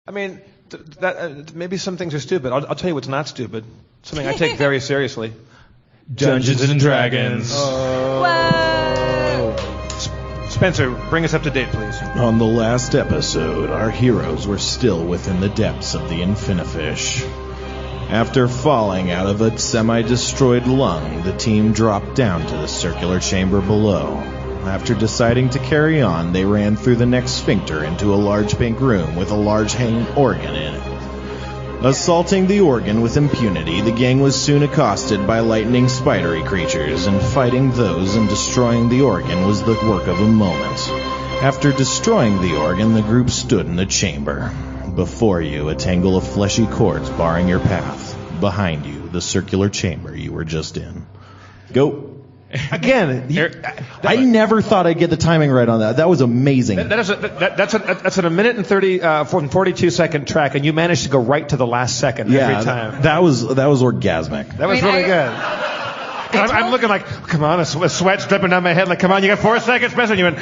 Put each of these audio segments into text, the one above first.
I mean, maybe some things are stupid. I'll tell you what's not stupid. Something I take very seriously. Dungeons and Dragons. Whoa. Spencer, bring us up to date, please. On the last episode, our heroes were still within the depths of the Infinifish. After falling out of a semi-destroyed lung, the team dropped down to the circular chamber below. After deciding to carry on, they ran through the next sphincter into a large pink room with a large hanging organ in it. Assaulting the organ with impunity, the gang was soon accosted by lightning spidery creatures, and fighting those and destroying the organ was the work of a moment. After destroying the organ, the group stood in the chamber. Before you, a tangle of fleshy cords barring your path. Behind you, the circular chamber you were just in. Go. Again, I never thought I'd get the timing right on that. That was amazing. That's a minute and 42-second track, and you managed to go right to the last second every time. That was orgasmic. That was really good. I'm looking like, come on, a sweat's dripping down my head. Like, come on, you got 4 seconds, Spencer. And you went,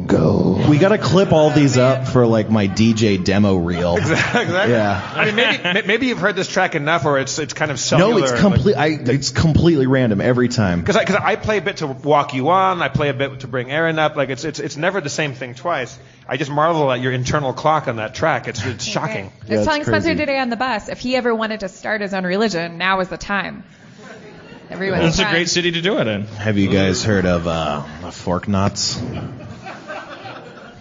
go. We got to clip all these up for like my DJ demo reel. Exactly. Yeah. I mean, maybe you've heard this track enough, or it's kind of cellular. No, it's completely random every time. Because I play a bit to walk you on. I play a bit to bring Aaron up. Like it's never the same thing twice. I just marvel at your internal clock on that track. It's shocking. I was telling Spencer today on the bus, if he ever wanted to start his own religion, now is the time. It's a great city to do it in. Have you guys heard of fork knots?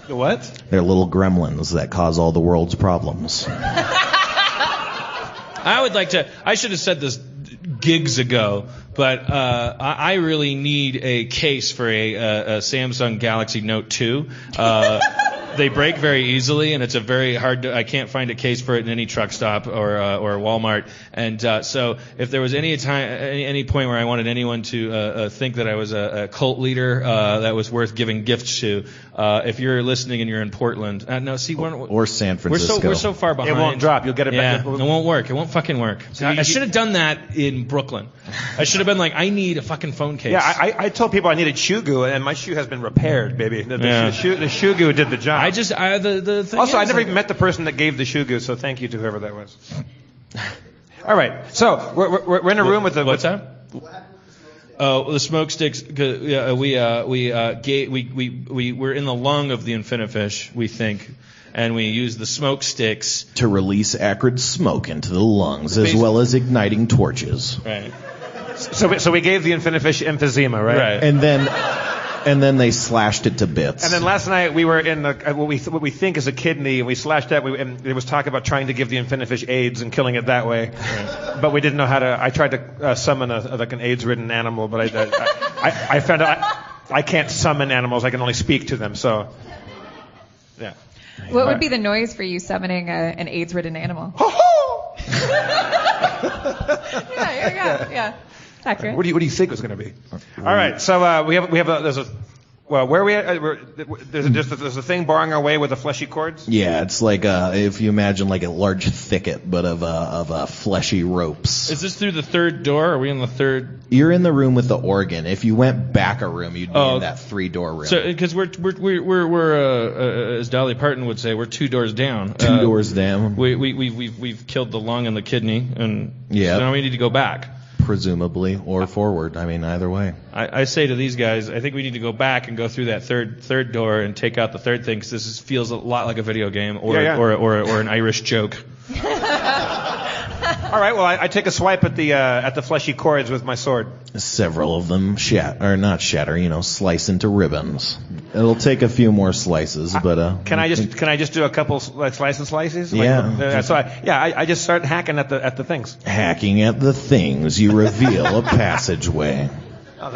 The what? They're little gremlins that cause all the world's problems. I should have said this gigs ago, but I really need a case for a Samsung Galaxy Note 2. They break very easily, and it's a very hard. I can't find a case for it in any truck stop or Walmart. And so, if there was any point where I wanted anyone to think that I was a cult leader that was worth giving gifts to, if you're listening and you're in Portland, or San Francisco, we're so far behind. It won't drop. You'll get it back. It won't work. It won't fucking work. So I should have done that in Brooklyn. I should have been like, I need a fucking phone case. Yeah, I told people I needed shoe goo, and my shoe has been repaired, baby. The shoe goo did the job. The thing also, I never even met the person that gave the shoe goo, so thank you to whoever that was. All right, so we're in a room with the. What's that? Oh, the smoke sticks. We're in the lung of the Infinifish, we think, and we use the smoke sticks to release acrid smoke into the lungs, as well as igniting torches. Right. So we gave the Infinifish emphysema, right? Right. And then they slashed it to bits. And then last night we were in what we think is a kidney, and we slashed that. And there was talk about trying to give the Infinifish AIDS and killing it that way, right. But we didn't know how to. I tried to summon an AIDS-ridden animal, but I found out I can't summon animals. I can only speak to them. So, yeah. What would be the noise for you summoning an AIDS-ridden animal? Yeah. Accurate. What do you think it was going to be? All right, so we have there's a where are we at? There's a thing barring our way with the fleshy cords. Yeah, it's like if you imagine like a large thicket, but of fleshy ropes. Is this through the third door? Are we in the third? You're in the room with the organ. If you went back a room, you'd be in that 3-door room. So because we're as Dolly Parton would say, we're 2 doors down. 2 doors down. We've killed the lung and the kidney, and so now we need to go back. Presumably, or forward. I mean, either way. I say to these guys, I think we need to go back and go through that third door and take out the third thing, because this feels a lot like a video game or an Irish joke. All right. Well, I take a swipe at the fleshy cords with my sword. Several of them slice into ribbons. It'll take a few more slices, but can I just do a couple slices? Yeah. I just start hacking at the things. Hacking at the things, you reveal a passageway. Oh,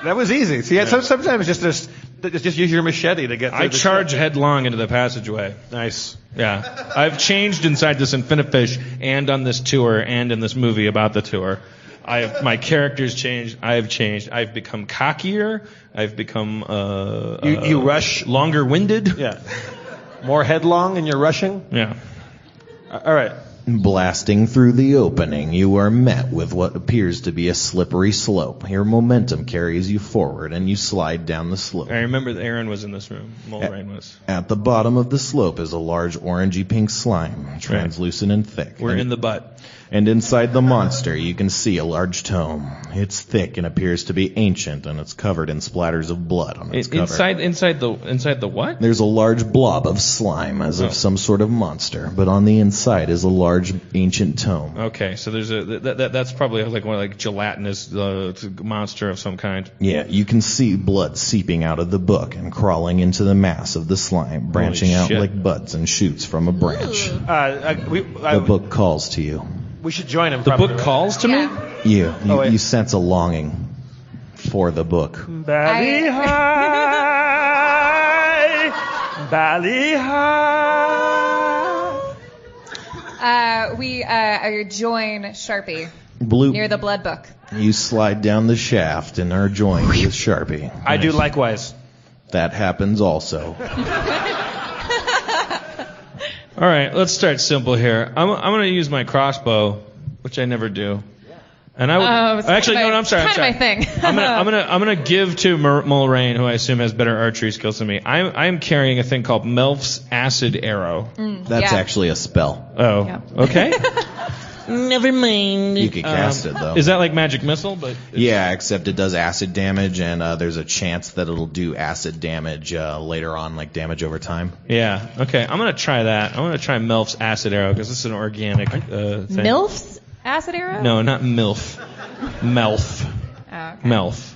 that was easy. See, sometimes just use your machete to get. I charge headlong into the passageway. Nice. Yeah, I've changed inside this Infinifish, and on this tour, and in this movie about the tour. My character's changed. I've changed. I've become cockier. I've become you rush longer-winded. Yeah. More headlong in your rushing. Yeah. All right. Blasting through the opening, you are met with what appears to be a slippery slope. Your momentum carries you forward, and you slide down the slope. I remember that Aaron was in this room. Mulrain was. At the bottom of the slope is a large orangey pink slime, translucent and thick. We're in the butt. And inside the monster, you can see a large tome. It's thick and appears to be ancient, and it's covered in splatters of blood on its cover. Inside the what? There's a large blob of slime, as of some sort of monster, but on the inside is a large ancient tome. Okay, so there's that's probably like gelatinous monster of some kind. Yeah, you can see blood seeping out of the book and crawling into the mass of the slime, branching out like buds and shoots from a branch. The book calls to you. We should join him. The book calls to me? You sense a longing for the book. Bally high, bally high. We join Sharpie Bloop. near the blood book. You slide down the shaft and are joined with Sharpie. I do likewise. That happens also. All right, let's start simple here. I'm going to use my crossbow, which I never do. And I would actually no, I'm sorry. Kind of my thing. I'm gonna give to Mulrain, who I assume has better archery skills than me. I'm carrying a thing called Melf's Acid Arrow. That's actually a spell. Oh, Yeah. okay. Never mind. You can cast it though. Is that like magic missile? But yeah, except it does acid damage, and there's a chance that it'll do acid damage later on, like damage over time. Yeah. Okay. I'm gonna try that. I'm gonna try Melf's Acid Arrow because this is an organic thing. MILF's acid arrow? No, not MILF. Melf. Oh, okay. Melf.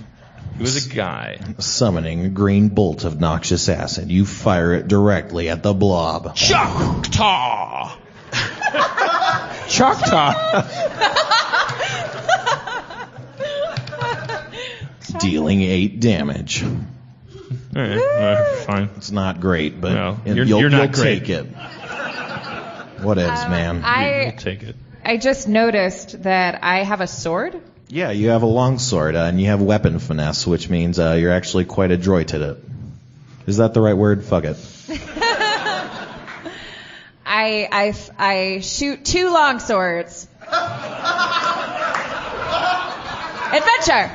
He was a guy. Summoning a green bolt of noxious acid, you fire it directly at the blob. Choctaw. Choctaw. Dealing 8 damage. All right, fine. It's not great, but No, you'll you're not take great. it. Whatevs, man. You take it. I just noticed that I have a sword. Yeah, you have a longsword, and you have weapon finesse, which means you're actually quite adroit at it. Is that the right word? Fuck it. I shoot 2 long swords. Adventure.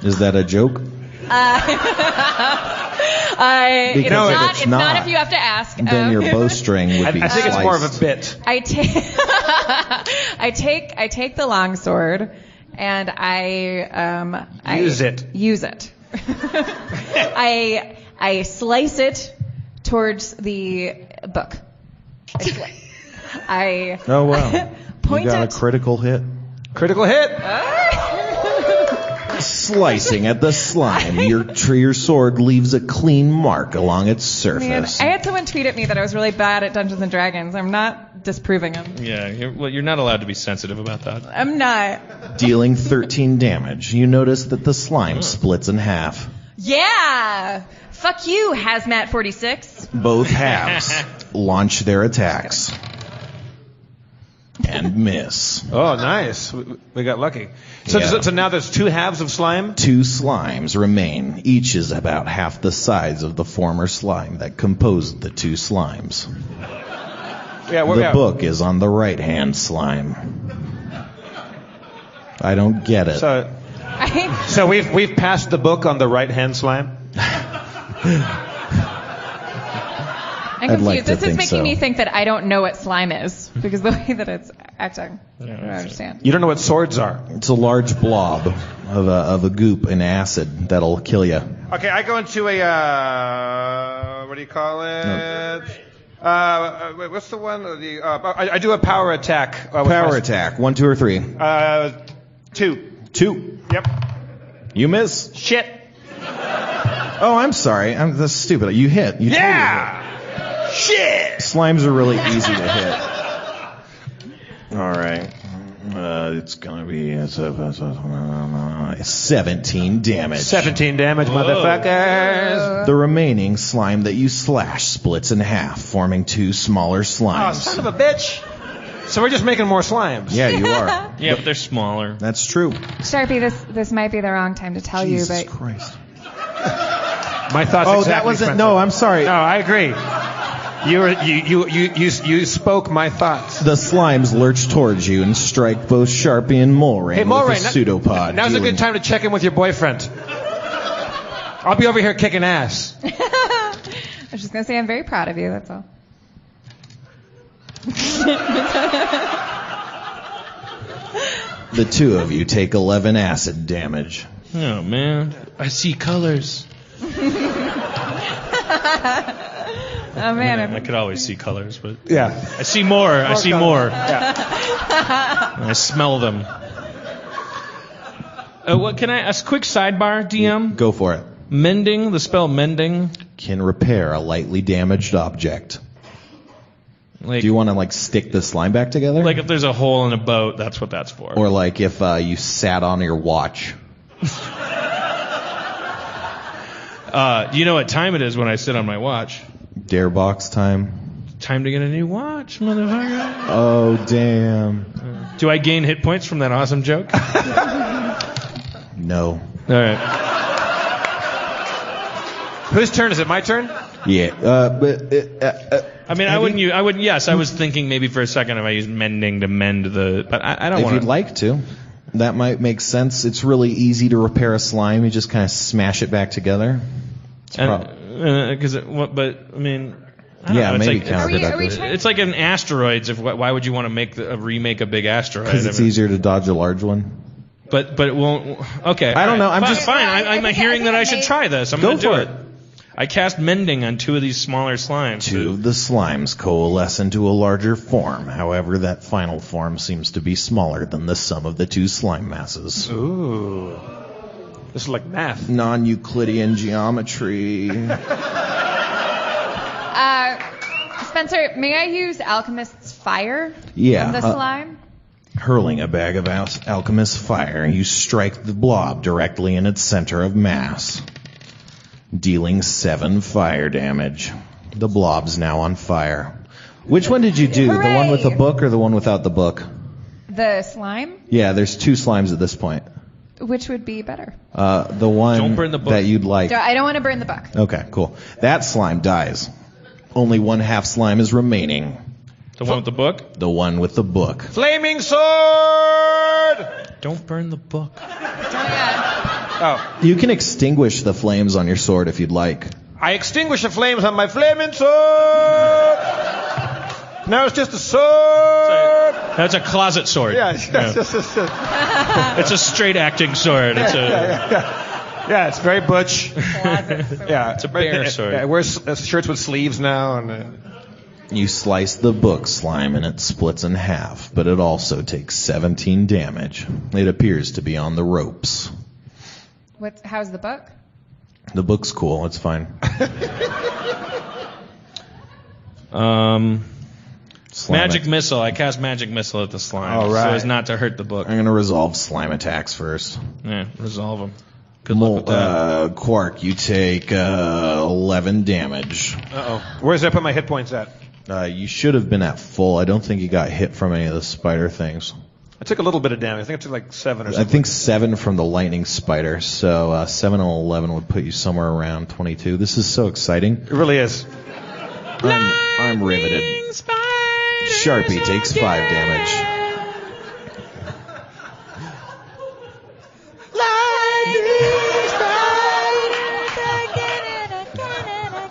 Is that a joke? It's Because not if you have to ask. Then your bowstring would be I think it's more of a sliced. bit. I take the long sword and I Use it. I slice it towards the book. Oh, wow. Point You got it. a critical hit. Critical hit. Slicing at the slime, your sword leaves a clean mark along its Man, surface. I had someone tweet at me that I was really bad at Dungeons and Dragons. I'm not disproving him. Yeah. You're not allowed to be sensitive about that. I'm not. Dealing 13 damage, you notice that the slime splits in half. Yeah. Fuck you, Hazmat 46. Both halves launch their attacks. And miss. Oh, nice. We got lucky. So, Yeah. so now there's 2 halves of slime? 2 slimes remain. Each is about half the size of the former slime that composed the 2 slimes. Yeah, The book is on the right-hand slime. I don't get it. So we've passed the book on the right-hand slime? I'm I'd confused. like to This is think making so. me think that I don't know what slime is because the way that it's acting. I don't understand. You don't know what swords are. It's a large blob of a goop and acid that'll kill you. Okay, I go into a, what do you call it? What's the one? I do a power attack. Power attack. 1, 2, or 3. 2. 2. Yep. You miss. Shit. Oh, I'm sorry. That's stupid. You hit. You totally Shit. hit. Slimes are really easy to hit. All right. It's going to be 17 damage. 17 damage, motherfuckers. The remaining slime that you slash splits in half, forming 2 smaller Oh, slimes. son of a bitch. So we're just making more slimes. Yeah, you are. Yeah, but they're smaller. That's true. Sharpie, this might be the wrong time to tell Jesus you, but Christ. My thoughts Oh, exactly, that wasn't. Spencer. No, I'm sorry. No, I agree. You spoke my thoughts. The slimes lurch towards you and strike both Sharpie and Mulrain Hey, Mulrain, with a pseudopod. Now's a good time to check in with your boyfriend. I'll be over here kicking ass. I was just going to say I'm very proud of you, that's all. The two of you take 11 acid damage. Oh, man. I see colors. Oh, man. I could always see colors, but Yeah. I see more. I see more. Yeah. I smell them. What can a quick sidebar, DM? Go for it. Mending, the spell mending. Can repair a lightly damaged object. Like, Do you want to stick the slime back together? like if there's a hole in a boat, that's what that's for. Or like if you sat on your watch. You know what time it is when I sit on my watch? Darebox time. Time to get a new watch, motherfucker. Oh, damn. Do I gain hit points from that awesome joke? No. All right. Whose turn is it? My turn? Yeah. I mean, I wouldn't. Yes, I was thinking maybe for a second if I used mending to mend the. But I don't If want. you'd like to, that might make sense. It's really easy to repair a slime. You just kind of smash it back together. Because, but I mean. I don't Yeah, know, it's maybe like, counterproductive. It's like an asteroids. Why would you want to remake a big asteroid? Because it's easier to dodge a large one. But it won't. Okay. I don't know. I'm fine, just fine. I I'm think- hearing I that think I should it try this. I'm Go going to do for it. I cast mending on two of these smaller slimes. Two of the slimes coalesce into a larger form. However, that final form seems to be smaller than the sum of the two slime masses. Ooh. This is like math. Non-Euclidean geometry. Spencer, may I use Alchemist's Fire Yeah, on the slime? Hurling a bag of alchemist's fire, you strike the blob directly in its center of mass, dealing 7 fire damage. The blob's now on fire. Which one did you do? Hooray! The one with the book or the one without the book? The slime? Yeah, there's 2 slimes at this point. Which would be better? The one Don't burn the book. that you'd like. I don't want to burn the book. Okay, cool. That slime dies. Only 1/2 slime is remaining. The one with the book? The one with the book. Flaming sword! Don't burn the book. Oh. You can extinguish the flames on your sword if you'd like. I extinguish the flames on my flaming sword! Now it's just a sword! That's a closet sword. Yeah, It's a straight acting sword. It's a. Yeah, it's very butch. Yeah, It's a bear sword. Yeah, it wears shirts with sleeves now, and You slice the book slime and it splits in half, but it also takes 17 damage. It appears to be on the ropes. How's the book? The book's cool. It's fine. Slime Magic missile. I cast magic missile at the slime, All right. so as not to hurt the book. I'm going to resolve slime attacks first. Yeah, resolve them. Good luck with that. Quark, you take 11 damage. uh-oh. Where's I put my hit points at? You should have been at full. I don't think you got hit from any of the spider things. I took a little bit of damage. I think I took like 7 or something. I think 7 from the lightning spider, so 7 and 11 would put you somewhere around 22. This is so exciting. It really is. I'm riveted. Sharpie takes 5 damage.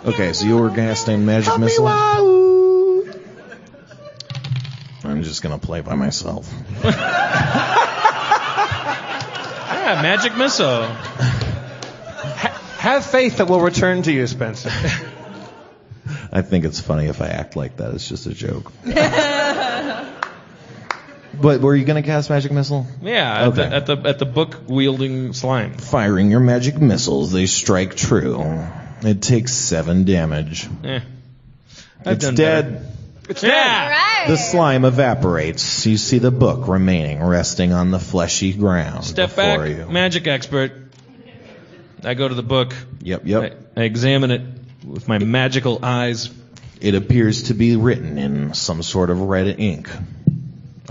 Okay, so you were casting magic missile. I'm just gonna play by myself. Yeah, magic missile. Have faith that we'll return to you, Spencer. I think it's funny if I act like that. It's just a joke. But were you gonna cast magic missile? Yeah, Okay. at the book wielding slime. Firing your magic missiles, they strike true. It takes 7 damage. Yeah. It's dead. It's All dead. right. The slime evaporates. You see the book remaining, resting on the fleshy ground Step before back, you. magic expert. I go to the book. Yep. I examine it with my magical eyes. It appears to be written in some sort of red ink.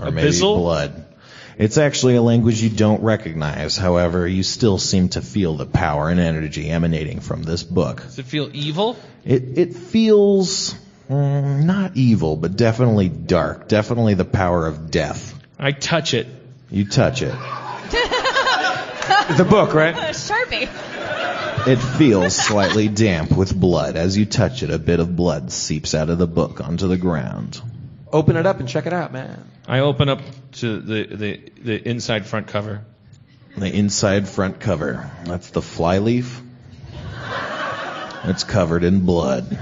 Or maybe Abyssal? blood. It's actually a language you don't recognize. However, you still seem to feel the power and energy emanating from this book. Does it feel evil? It feels Not evil, but definitely dark. Definitely the power of death. I touch it. You touch it. The book, right? Sharpie. It feels slightly damp with blood. As you touch it, a bit of blood seeps out of the book onto the ground. Open it up and check it out, man. I open up to the inside front cover. The inside front cover. That's the flyleaf. It's covered in blood.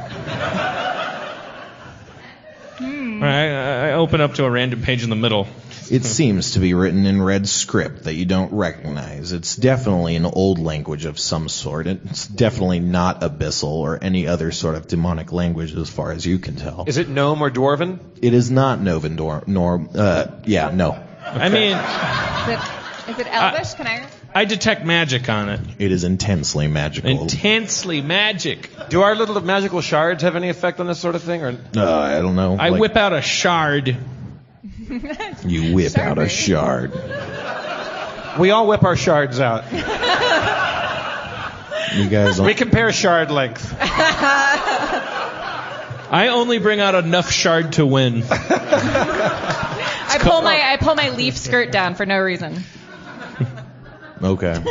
I open up to a random page in the middle. It seems to be written in red script that you don't recognize. It's definitely an old language of some sort. It's definitely not Abyssal or any other sort of demonic language as far as you can tell. Is it gnome or dwarven? It is not Novendor, no. I mean, Is it Elvish? Can I? I detect magic on it. It is intensely magical. Intensely magic. Do our little magical shards have any effect on this sort of thing? Or I don't know. I whip out a shard. You whip out a shard. we all whip our shards out. You guys We compare shard length. I only bring out enough shard to win. I pull my leaf skirt down for no reason. Okay.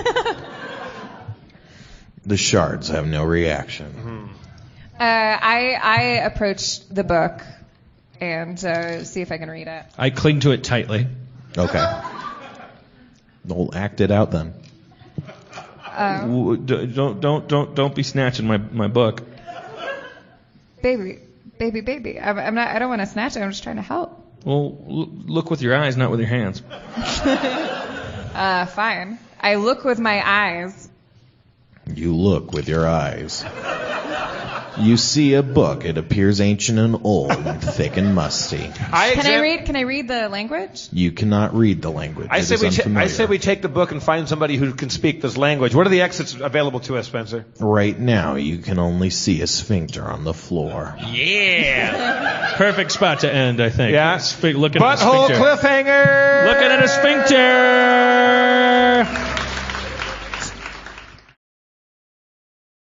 The shards have no reaction. I approach the book and see if I can read it. I cling to it tightly. Okay. We'll act it out then. Don't be snatching my book. Baby. I'm not. I don't want to snatch it. I'm just trying to help. Well, look with your eyes, not with your hands. Fine. I look with my eyes. You look with your eyes. You see a book. It appears ancient and old, and thick and musty. Can I read the language? You cannot read the language. I say we take the book and find somebody who can speak this language. What are the exits available to us, Spencer? Right now, you can only see a sphincter on the floor. Yeah. Perfect spot to end, I think. Yeah. Looking at a Butthole sphincter. cliffhanger. Looking at a sphincter.